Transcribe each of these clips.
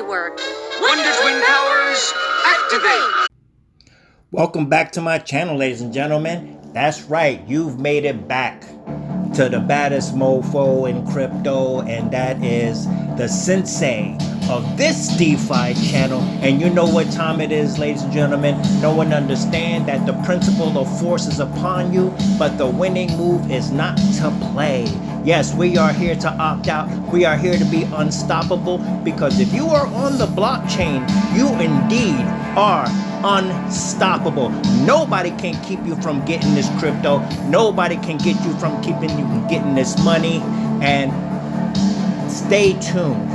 work. Wonder Twin powers, activate! Welcome back to my channel, ladies and gentlemen. That's right, you've made it back to the baddest mofo in crypto, and that is the sensei of this DeFi channel. And you know what time it is, ladies and gentlemen. No one understands that the principle of force is upon you, but the winning move is not to play. Yes, we are here to opt out. We are here to be unstoppable, because if you are on the blockchain, you indeed are unstoppable. Nobody can keep you from getting this crypto. Nobody can get you from keeping you from getting this money. And stay tuned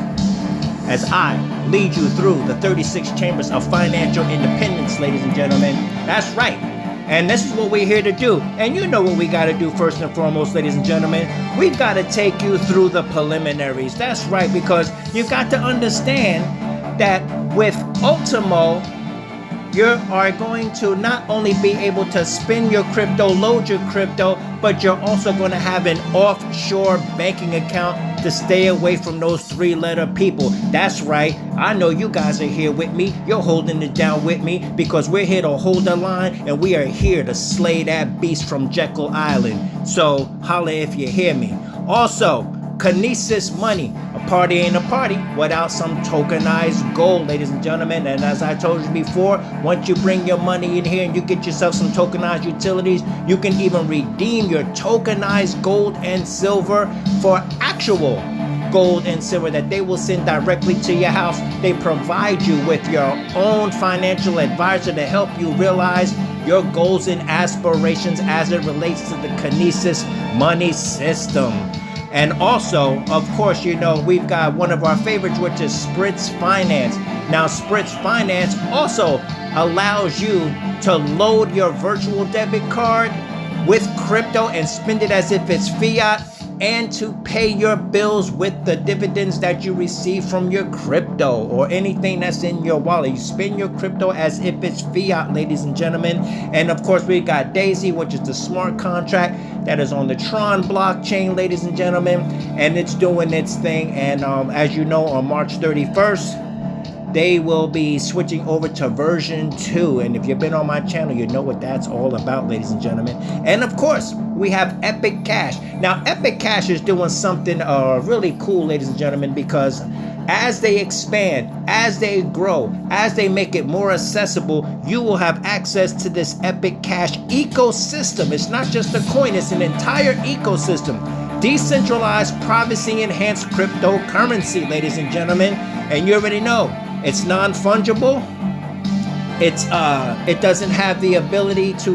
as I lead you through the 36 chambers of financial independence, ladies and gentlemen. That's right. And this is what we're here to do. And you know what we got to do first and foremost, ladies and gentlemen. We've got to take you through the preliminaries. That's right, because you've got to understand that with Ultimo, you are going to not only be able to spend your crypto, load your crypto, but you're also going to have an offshore banking account to stay away from those three-letter people. That's right. I know you guys are here with me. You're holding it down with me, because we're here to hold the line, and we are here to slay that beast from Jekyll Island. So holla if you hear me. Also, Kinesis money. A party ain't a party without some tokenized gold, ladies and gentlemen. And as I told you before, once you bring your money in here and you get yourself some tokenized utilities, you can even redeem your tokenized gold and silver for actual gold and silver that they will send directly to your house. They provide you with your own financial advisor to help you realize your goals and aspirations as it relates to the Kinesis money system. And also, of course, you know, we've got one of our favorites, which is Spritz Finance. Now, Spritz Finance also allows you to load your virtual debit card with crypto and spend it as if it's fiat, and to pay your bills with the dividends that you receive from your crypto or anything that's in your wallet. You spend your crypto as if it's fiat, ladies and gentlemen. And of course, we got Daisy, which is the smart contract that is on the Tron blockchain, ladies and gentlemen, and it's doing its thing. And as you know, on March 31st, they will be switching over to version 2. And if you've been on my channel, you know what that's all about, ladies and gentlemen. And of course, we have Epic Cash. Now, Epic Cash is doing something really cool, ladies and gentlemen, because as they expand, as they grow, as they make it more accessible, you will have access to this Epic Cash ecosystem. It's not just a coin, it's an entire ecosystem. Decentralized, privacy-enhanced cryptocurrency, ladies and gentlemen. And you already know, it's non-fungible. It doesn't have the ability to,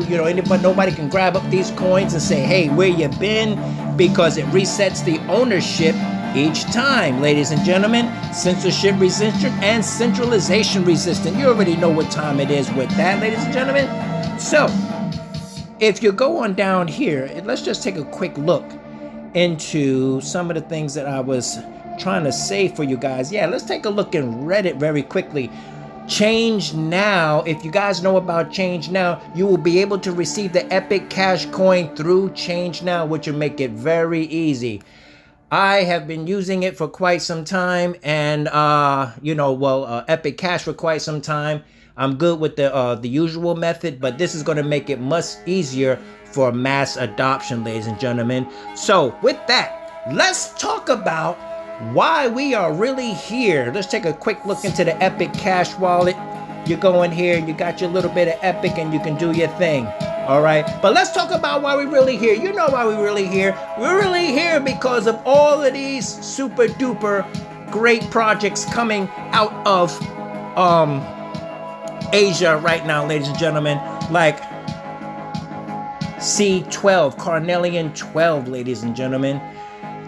nobody can grab up these coins and say, hey, where you been? Because it resets the ownership each time, ladies and gentlemen. Censorship resistant and centralization resistant. You already know what time it is with that, ladies and gentlemen. So, if you go on down here, let's just take a quick look into some of the things that I was trying to say for you guys. Yeah, let's take a look in Reddit very quickly. Change Now. If you guys know about Change Now, you will be able to receive the Epic Cash coin through Change Now, which will make it very easy. I have been using it for quite some time, and Epic Cash for quite some time. I'm good with the usual method, but this is going to make it much easier for mass adoption, ladies and gentlemen. So with that, let's talk about why we are really here. Let's take a quick look into the Epic Cash wallet. You go in here and you got your little bit of Epic and you can do your thing. All right, but let's talk about why we're really here. You know why we're really here. We're really here because of all of these super duper great projects coming out of Asia right now, ladies and gentlemen, like C12, Carnelian 12, ladies and gentlemen.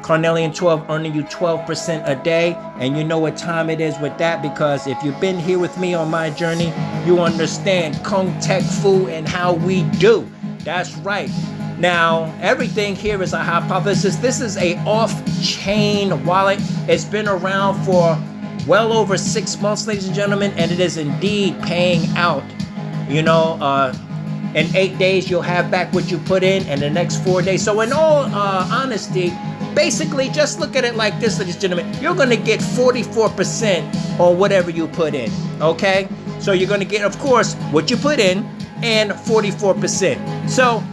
Carnelian 12 earning you 12% a day, and you know what time it is with that, because if you've been here with me on my journey, you understand Kung Tech Fu and how we do. That's right. Now, everything here is a hypothesis. This is a off-chain wallet. It's been around for well over 6 months, ladies and gentlemen, and it is indeed paying out. In 8 days, you'll have back what you put in the next 4 days. So in all honesty, basically, just look at it like this, ladies and gentlemen. You're going to get 44% on whatever you put in, okay? So you're going to get, of course, what you put in and 44%. So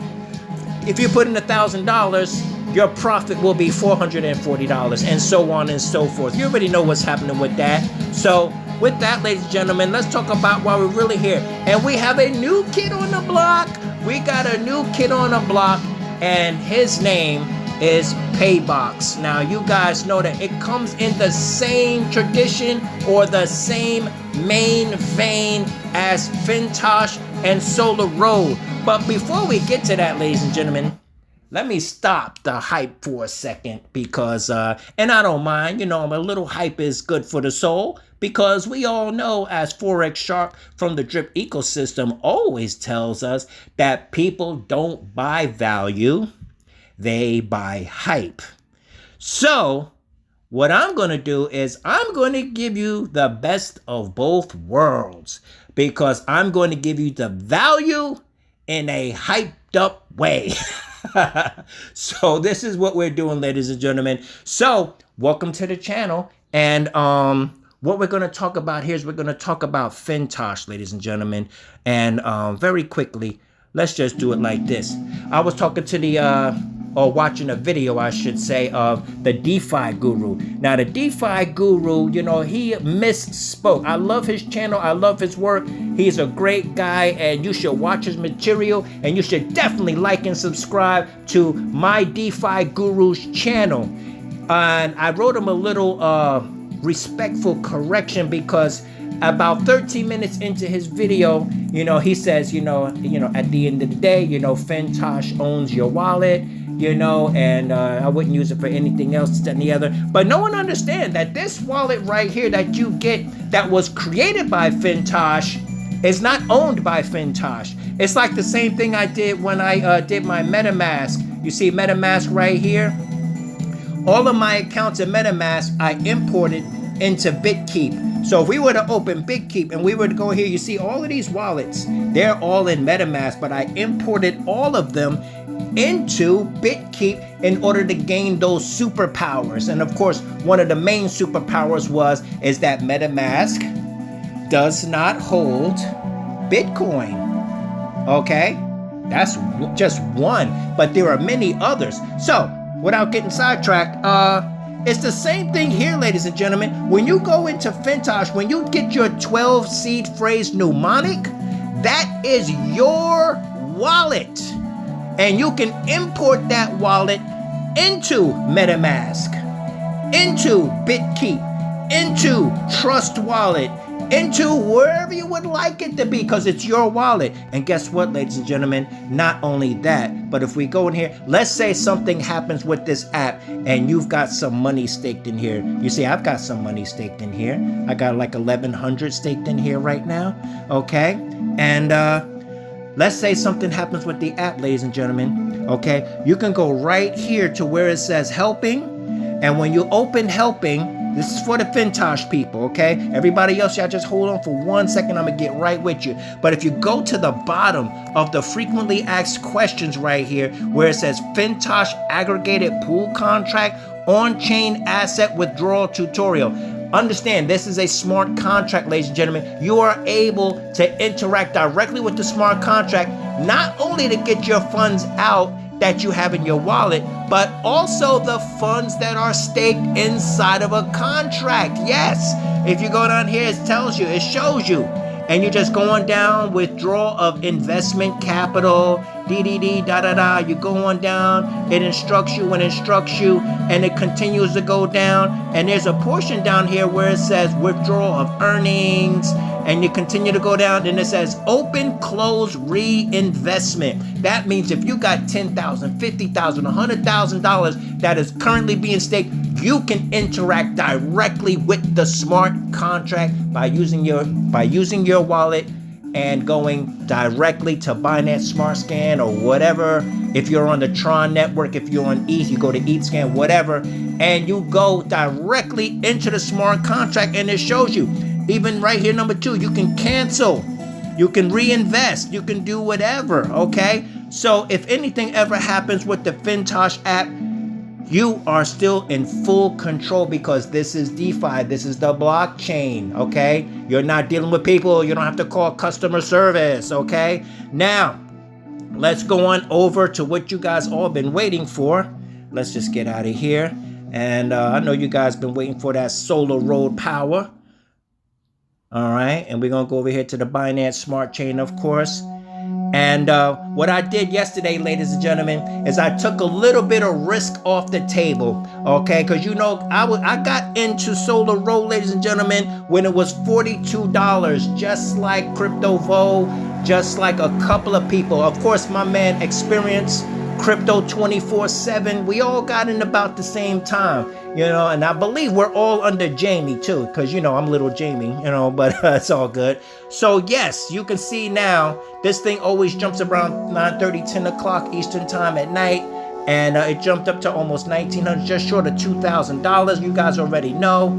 if you put in $1,000, your profit will be $440, and so on and so forth. You already know what's happening with that. So with that, ladies and gentlemen, let's talk about why we're really here. And we have a new kid on the block. We got a new kid on the block, and his name is PAYBOX. Now, you guys know that it comes in the same tradition or the same main vein as Fintosh and SOLAROAD. But before we get to that, ladies and gentlemen, let me stop the hype for a second because, and I don't mind, you know, a little hype is good for the soul, because we all know, as Forex Shark from the Drip ecosystem always tells us, that people don't buy value, they buy hype. So what I'm going to do is I'm going to give you the best of both worlds, because I'm going to give you the value in a hyped up way. So this is what we're doing, ladies and gentlemen. So welcome to the channel. And what we're going to talk about here is we're going to talk about Fintosh, ladies and gentlemen. And very quickly, let's just do it like this. I was talking to the or watching a video, I should say, of the DeFi guru. Now, the DeFi guru, you know, he misspoke. I love his channel. I love his work. He's a great guy, and you should watch his material, and you should definitely like and subscribe to my DeFi guru's channel. And I wrote him a little respectful correction, because about 13 minutes into his video, you know, he says, you know, at the end of the day, you know, Fintosh owns your wallet, you know, and I wouldn't use it for anything else than the other. But no one understands that this wallet right here that you get, that was created by Fintosh, is not owned by Fintosh. It's like the same thing I did when I did my MetaMask. You see MetaMask right here? All of my accounts in MetaMask, I imported into BitKeep. So if we were to open BitKeep and we were to go here, you see all of these wallets, they're all in MetaMask, but I imported all of them into BitKeep in order to gain those superpowers. And of course, one of the main superpowers is that MetaMask does not hold Bitcoin. Okay? That's just one, but there are many others. So, without getting sidetracked, it's the same thing here, ladies and gentlemen. When you go into Fintosh, when you get your 12 seed phrase mnemonic, that is your wallet. And you can import that wallet into MetaMask, into BitKeep, into Trust Wallet, into wherever you would like it to be, because it's your wallet. And guess what, ladies and gentlemen? Not only that, but if we go in here, let's say something happens with this app and you've got some money staked in here. You see, I've got some money staked in here. I got like 1,100 staked in here right now. Okay. And let's say something happens with the app, ladies and gentlemen. Okay. You can go right here to where it says helping. And when you open helping, this is for the Fintosh people, okay? Everybody else, y'all just hold on for 1 second. I'm gonna get right with you. But if you go to the bottom of the frequently asked questions right here, where it says Fintosh aggregated pool contract on-chain asset withdrawal tutorial. Understand, this is a smart contract, ladies and gentlemen. You are able to interact directly with the smart contract, not only to get your funds out that you have in your wallet, but also the funds that are staked inside of a contract. Yes, if you go down here, it tells you, it shows you. And you just go on down, withdrawal of investment capital, DDD, you go on down, it instructs you, and it continues to go down. And there's a portion down here where it says withdrawal of earnings, and you continue to go down, and it says open, close, reinvestment. That means if you got $10,000, $50,000, $100,000 that is currently being staked, you can interact directly with the smart contract by using your wallet and going directly to Binance Smart Scan or whatever. If you're on the Tron network, if you're on ETH, you go to ETHScan, whatever, and you go directly into the smart contract, and it shows you. Even right here, number 2, you can cancel, you can reinvest, you can do whatever, okay? So if anything ever happens with the Fintosh app, you are still in full control because this is DeFi. This is the blockchain, okay? You're not dealing with people. You don't have to call customer service, okay? Now, let's go on over to what you guys all been waiting for. Let's just get out of here. And I know you guys been waiting for that SOLAROAD power. All right, and we're going to go over here to the Binance Smart Chain, of course. And what I did yesterday, ladies and gentlemen, is I took a little bit of risk off the table, okay? Because, you know, I got into SOLAROAD, ladies and gentlemen, when it was $42, just like CryptoVo, just like a couple of people. Of course, my man Experience, Crypto 24/7, we all got in about the same time, you know, and I believe we're all under Jamie too, because, you know, I'm little Jamie, you know, but it's all good. So yes, you can see now, this thing always jumps around 9:30, 10 o'clock Eastern time at night, and it jumped up to almost $1,900, just short of $2,000, you guys already know.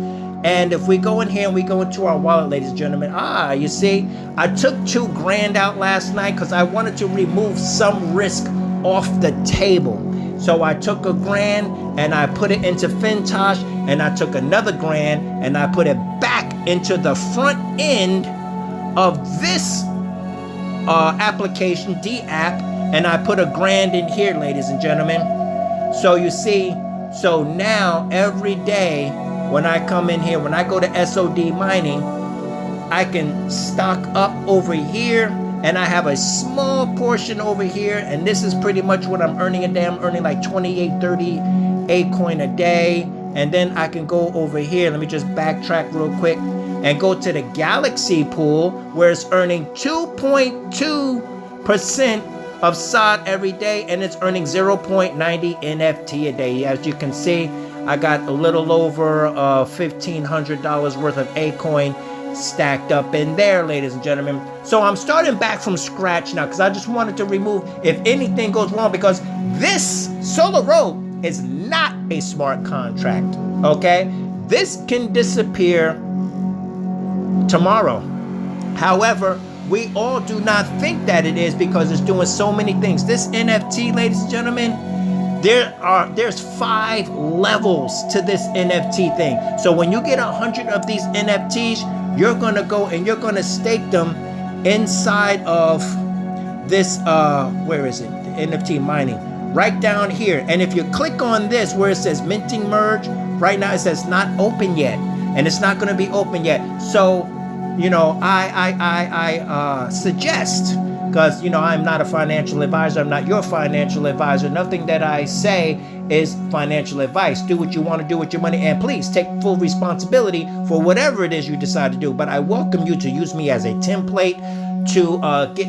And if we go in here and we go into our wallet, ladies and gentlemen, you see, I took $2 grand out last night because I wanted to remove some risk off the table. So I took $1 grand and I put it into Fintosh, and I took another grand and I put it back into the front end of this application, D-app, and I put $1 grand in here, ladies and gentlemen. So you see, so now every day when I come in here, when I go to SOD mining, I can stock up over here, and I have a small portion over here, and this is pretty much what I'm earning a day. I'm earning like 28, 30 A-coin a day. And then I can go over here. Let me just backtrack real quick and go to the Galaxy pool, where it's earning 2.2% of SOD every day, and it's earning 0.90 NFT a day. As you can see, I got a little over $1,500 worth of A-coin stacked up in there, ladies and gentlemen. So I'm starting back from scratch now because I just wanted to remove if anything goes wrong, because this SOLAROAD is not a smart contract, okay? This can disappear tomorrow. However, we all do not think that it is because it's doing so many things. This NFT, ladies and gentlemen, there's 5 levels to this NFT thing. So when you get 100 of these NFTs, you're gonna go and you're gonna stake them inside of this, where is it? The NFT mining, right down here. And if you click on this where it says minting merge, right now it says not open yet, and it's not gonna be open yet. So, you know, I suggest, because, you know, I'm not a financial advisor, I'm not your financial advisor, nothing that I say is financial advice. Do what you want to do with your money, and please take full responsibility for whatever it is you decide to do. But I welcome you to use me as a template to get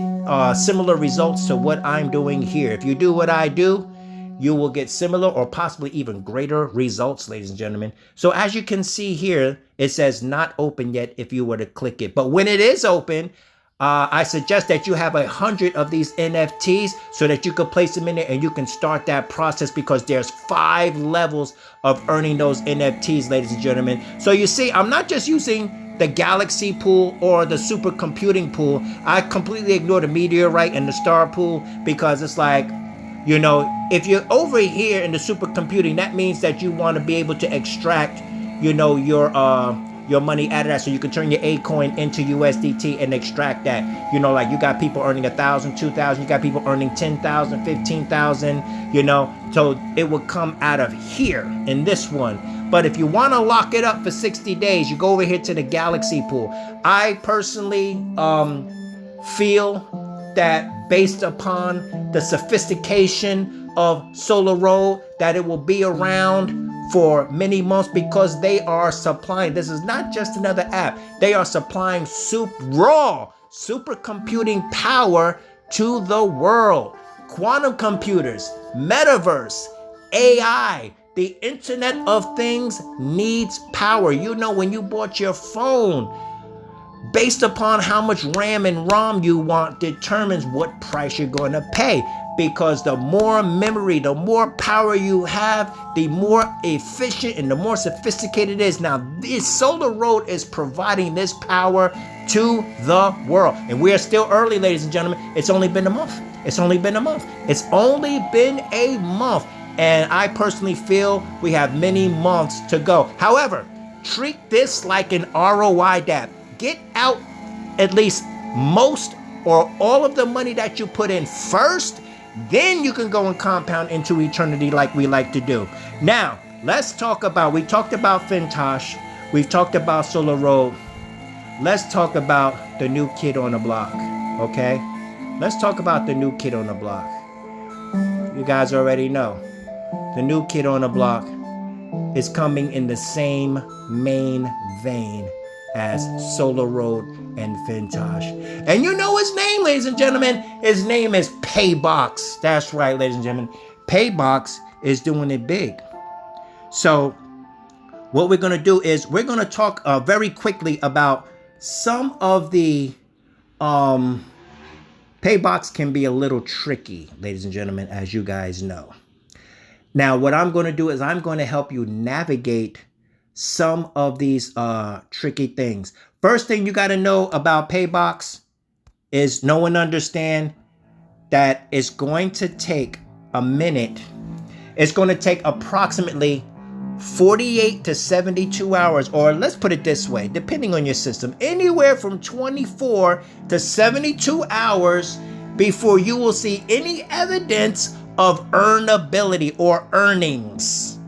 similar results to what I'm doing here. If you do what I do, you will get similar or possibly even greater results, ladies and gentlemen. So as you can see here, it says not open yet if you were to click it. But when it is open, I suggest that you have 100 of these NFTs so that you could place them in there and you can start that process, because there's 5 levels of earning those NFTs, ladies and gentlemen. So you see, I'm not just using the Galaxy pool or the supercomputing pool. I completely ignore the meteorite and the star pool, because it's like, you know, if you're over here in the supercomputing, that means that you want to be able to extract, you know, your money out of that, so you can turn your A-coin into USDT and extract that. You know, like you got people earning 1,000, 2,000, you got people earning 10,000, 15,000, you know, so it would come out of here in this one. But if you want to lock it up for 60 days, you go over here to the Galaxy pool. I personally feel that based upon the sophistication of SOLAROAD, that it will be around for many months, because they are supplying, this is not just another app, they are supplying raw supercomputing power to the world. Quantum computers, metaverse, AI, the Internet of Things needs power. You know, when you bought your phone, based upon how much RAM and ROM you want determines what price you're going to pay. Because the more memory, the more power you have, the more efficient and the more sophisticated it is. Now, this SOLAROAD is providing this power to the world. And we are still early, ladies and gentlemen. It's only been a month. It's only been a month. It's only been a month. And I personally feel we have many months to go. However, treat this like an ROI dApp. Get out at least most or all of the money that you put in first, then you can go and compound into eternity like we like to do. Now, let's talk about, we talked about Fintosh, we've talked about SOLAROAD. Let's talk about the new kid on the block, okay? Let's talk about the new kid on the block. You guys already know. The new kid on the block is coming in the same main vein as SOLAROAD and Fintosh. And you know his name, ladies and gentlemen. His name is PAYBOX. That's right, ladies and gentlemen. PAYBOX is doing it big. So what we're going to do is we're going to talk very quickly about some of the PAYBOX can be a little tricky, ladies and gentlemen, as you guys know. Now, what I'm going to do is I'm going to help you navigate some of these tricky things. First thing you got to know about PAYBOX is know and understand that it's going to take a minute. It's going to take approximately 48 to 72 hours, or let's put it this way, depending on your system, anywhere from 24 to 72 hours before you will see any evidence of earnability or earnings.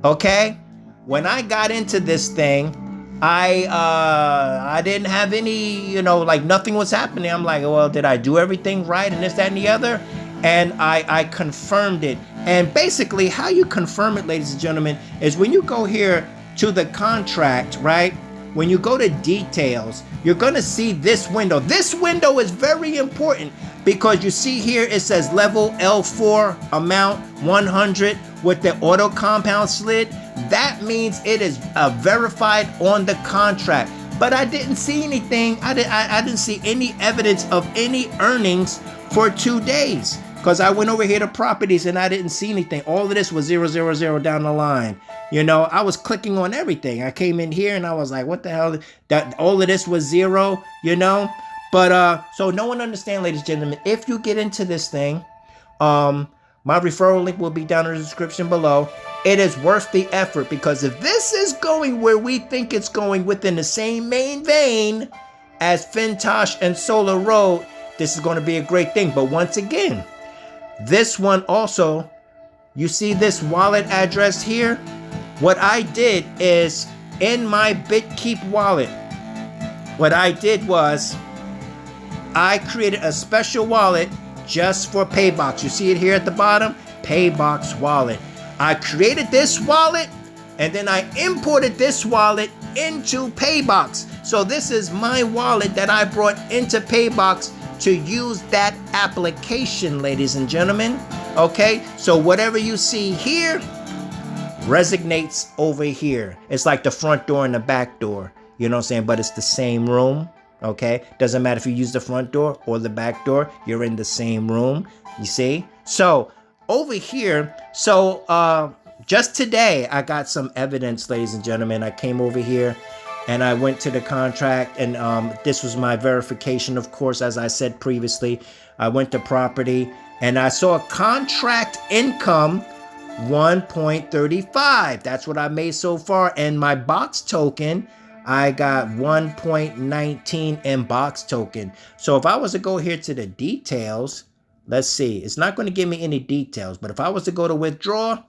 Okay? When I got into this thing, I didn't have any, like nothing was happening. I'm like, well, did I do everything right and this, that, and the other? And I confirmed it. And basically how you confirm it, ladies and gentlemen, is when you go here to the contract, right? When you go to details, you're going to see this window. This window is very important because you see here it says level L4 amount 100 with the auto compound slid. That means it is verified on the contract. But I didn't see anything. I didn't see any evidence of any earnings for 2 days because I went over here to properties and I didn't see anything. All of this was 000 down the line. I was clicking on everything. I came in here and I was like, what the hell? That all of this was zero, But so no one understand, ladies and gentlemen, if you get into this thing, my referral link will be down in the description below. It is worth the effort because if this is going where we think it's going within the same main vein as Fintosh and SOLAROAD, this is going to be a great thing. But once again, this one also, you see this wallet address here? What I did is in my BitKeep wallet, what I did was I created a special wallet just for PAYBOX. You see it here at the bottom? PAYBOX wallet. I created this wallet and then I imported this wallet into PAYBOX. So this is my wallet that I brought into PAYBOX to use that application, ladies and gentlemen. Okay, so whatever you see here resonates over here. It's like the front door and the back door. You know what I'm saying? But it's the same room. Okay, doesn't matter if you use the front door or the back door, you're in the same room. You see? So over here, just today I got some evidence, ladies and gentlemen. I came over here and I went to the contract, and this was my verification, of course, as I said previously. I went to property and I saw contract income 1.35. That's what I made so far. And my box token, I got 1.19 in box token. So if I was to go here to the details, let's see, it's not going to give me any details, but if I was to go to withdraw,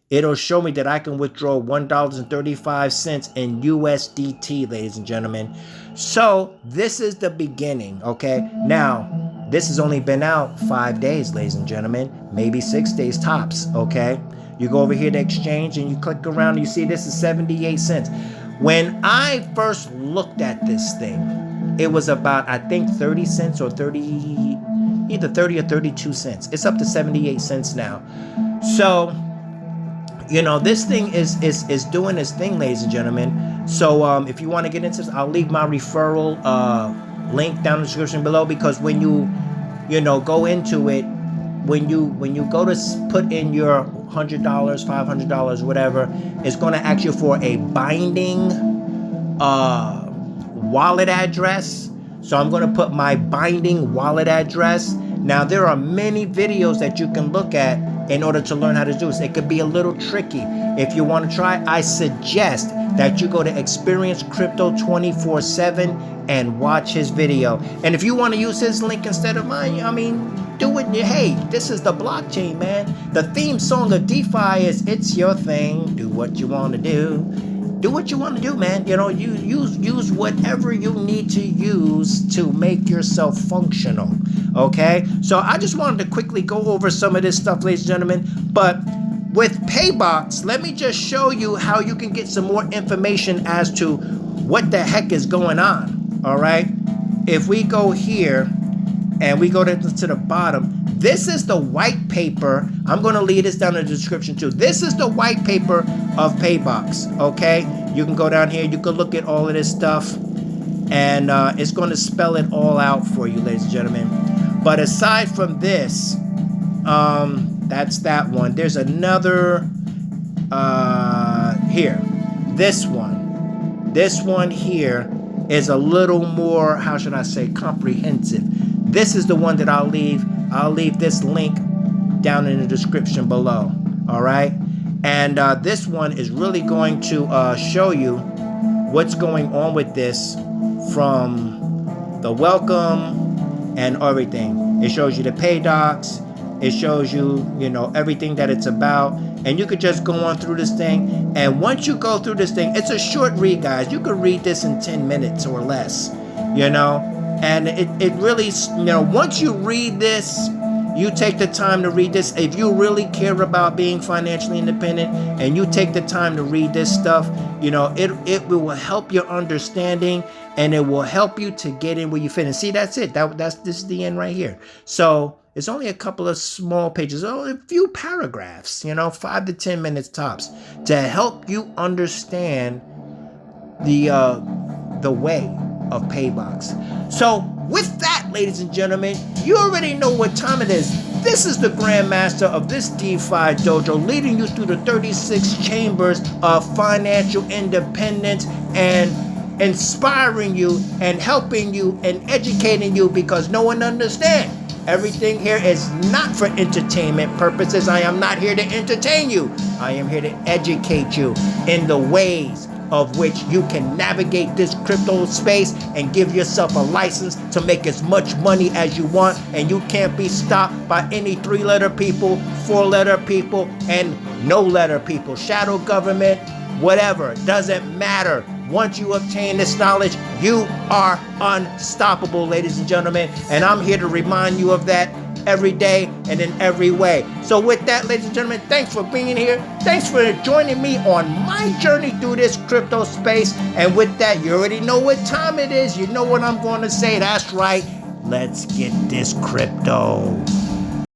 it'll show me that I can withdraw $1.35 in USDT, ladies and gentlemen. So this is the beginning, okay? Now, this has only been out 5 days, ladies and gentlemen, maybe 6 days tops, okay? You go over here to exchange and you click around and you see this is 78 cents. When I first looked at this thing, it was about, I think, 30 cents or either 30 or 32 cents. It's up to 78 cents now. So, this thing is doing its thing, ladies and gentlemen. So if you want to get into this, I'll leave my referral link down in the description below, because when you go into it, when you go to put in your $100, $500, whatever, it's going to ask you for a binding wallet address. So I'm going to put my binding wallet address. Now there are many videos that you can look at in order to learn how to do this. It could be a little tricky. If you want to try, I suggest that you go to Experience Crypto 24/7 and watch his video. And if you want to use his link instead of mine, I mean, do it. Hey, this is the blockchain, man. The theme song of DeFi is "It's Your Thing. Do what you want to do." Do what you want to do, man. You know, you use whatever you need to use to make yourself functional. Okay? So I just wanted to quickly go over some of this stuff, ladies and gentlemen. But with PAYBOX, let me just show you how you can get some more information as to what the heck is going on. All right? If we go here and we go to the bottom, this is the white paper. I'm going to leave this down in the description too. This is the white paper of PAYBOX, okay? You can go down here. You can look at all of this stuff, and it's going to spell it all out for you, ladies and gentlemen. But aside from this, that's that one. There's another here. This one. This one here is a little more, how should I say, comprehensive. This is the one that I'll leave. I'll leave this link down in the description below. All right. And this one is really going to show you what's going on with this from the welcome and everything. It shows you the pay docs. It shows you, you know, everything that it's about. And you could just go on through this thing. And once you go through this thing, it's a short read, guys. You could read this in 10 minutes or less, you know. And it really, you know, once you read this, you take the time to read this. If you really care about being financially independent and you take the time to read this stuff, you know, it will help your understanding, and it will help you to get in where you fit. And see, that's it. This is the end right here. So it's only a couple of small pages, only a few paragraphs, you know, 5 to 10 minutes tops, to help you understand the way of PAYBOX. So with that, ladies and gentlemen, you already know what time it is. This is the Grandmaster of this DeFi dojo, leading you through the 36 chambers of financial independence and inspiring you and helping you and educating you, because no one understands. Everything here is not for entertainment purposes. I am not here to entertain you. I am here to educate you in the ways of which you can navigate this crypto space and give yourself a license to make as much money as you want. And you can't be stopped by any 3-letter people, 4-letter people, and no-letter people. Shadow government, whatever, doesn't matter. Once you obtain this knowledge, you are unstoppable, ladies and gentlemen. And I'm here to remind you of that every day and in every way. So with that, ladies and gentlemen, thanks for being here. Thanks for joining me on my journey through this crypto space. And with that, you already know what time it is. You know what I'm going to say. That's right. Let's get this crypto.